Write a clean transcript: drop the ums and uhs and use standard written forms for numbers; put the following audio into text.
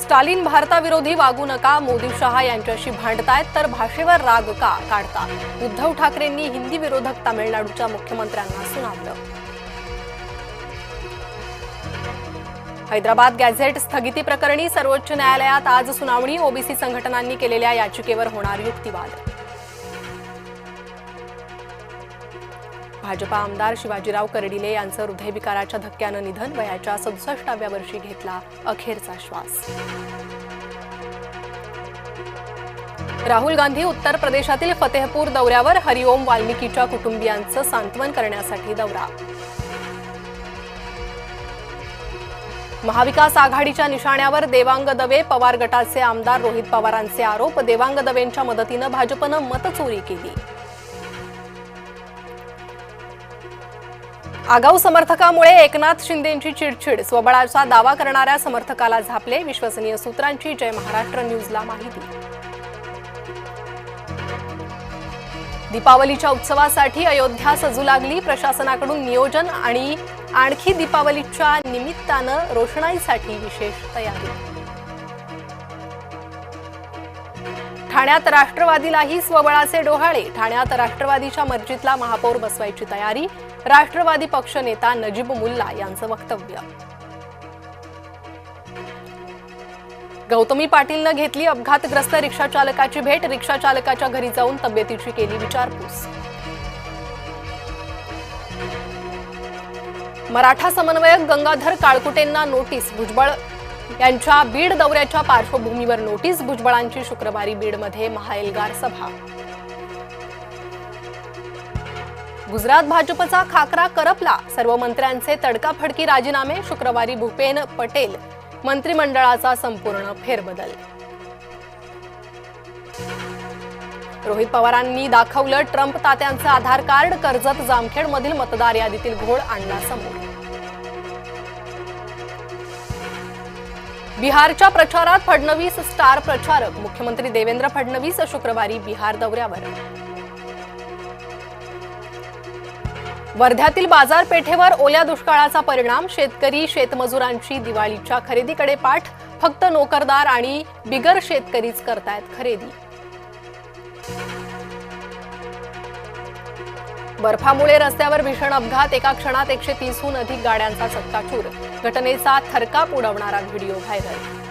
स्टालिन भारताविरोधी वागू नका, मोदी शहा यांच्याशी भांडतायत तर भाषेवर राग का काढता? उद्धव ठाकरेंनी हिंदी विरोधक तामिळनाडूच्या मुख्यमंत्र्यांना सुनावलं. हैदराबाद गॅझेट स्थगिती प्रकरणी सर्वोच्च न्यायालयात आज सुनावणी. ओबीसी संघटनांनी केलेल्या याचिकेवर होणार युक्तिवाद. भाजपा आमदार शिवाजीराव कर्डिले यांचं हृदयविकाराच्या धक्क्यानं निधन. वयाच्या 67व्या वर्षी घेतला अखेरचा श्वास. राहुल गांधी उत्तर प्रदेशातील फतेहपूर दौऱ्यावर. हरिओम वाल्मिकीच्या कुटुंबियांचं सांत्वन करण्यासाठी दौरा. महाविकास आघाडीच्या निशाण्यावर देवांग दवे. पवार गटाचे आमदार रोहित पवारांचे आरोप. देवांग दवेंच्या मदतीनं भाजपनं मतचोरी केली. आगाऊ समर्थकामुळे एकनाथ शिंदेंची चिडचिड. स्वबळाचा दावा करणाऱ्या समर्थकाला झापले. विश्वसनीय सूत्रांची जय महाराष्ट्र न्यूजला माहिती. दीपावलीच्या उत्सवासाठी अयोध्या सजू लागली. प्रशासनाकडून नियोजन आणि आणखी दीपावलीच्या निमित्तानं रोषणाईसाठी विशेष तयारी. ठाण्यात राष्ट्रवादीलाही स्वबळाचे डोहाळे. ठाण्यात राष्ट्रवादीच्या मर्जीतला महापौर बसवायची तयारी. राष्ट्रवादी पक्ष नेता नजीब मुल्ला यांचं वक्तव्य. गौतमी पाटीलनं घेतली अपघातग्रस्त रिक्षा चालकाची भेट. रिक्षा चालकाच्या घरी जाऊन तब्येतीची केली विचारपूस. मराठा समन्वयक गंगाधर काळकुटेंना नोटीस. भुजबळ यांच्या बीड दौऱ्याच्या पार्श्वभूमीवर नोटीस. भुजबळांची शुक्रवारी बीडमध्ये महाएल्गार सभा. गुजरात भाजपचा खाकरा करपला. सर्व मंत्र्यांचे तडकाफडकी राजीनामे. शुक्रवारी भूपेन पटेल मंत्रिमंडळाचा संपूर्ण फेरबदल. रोहित पवारांनी दाखवलं ट्रम्प तात्यांचं आधार कार्ड. कर्जत जामखेडमधील मतदार यादीतील घोळ आणला समोर. बिहारच्या प्रचारात फडणवीस स्टार प्रचारक. मुख्यमंत्री देवेंद्र फडणवीस शुक्रवारी बिहार दौऱ्यावर. वर्ध्यातील बाजारपेठेवर ओल्या दुष्काळाचा परिणाम. शेतकरी शेतमजुरांची दिवाळीच्या खरेदीकडे पाठ. फक्त नोकरदार आणि बिगर शेतकरीच करतायत खरेदी. बर्फामुळे रस्त्यावर भीषण अपघात. एका क्षणात 130हून अधिक गाड्यांचा चक्काचूर. घटनेचा थरकाप उडवणारा व्हिडिओ व्हायरल.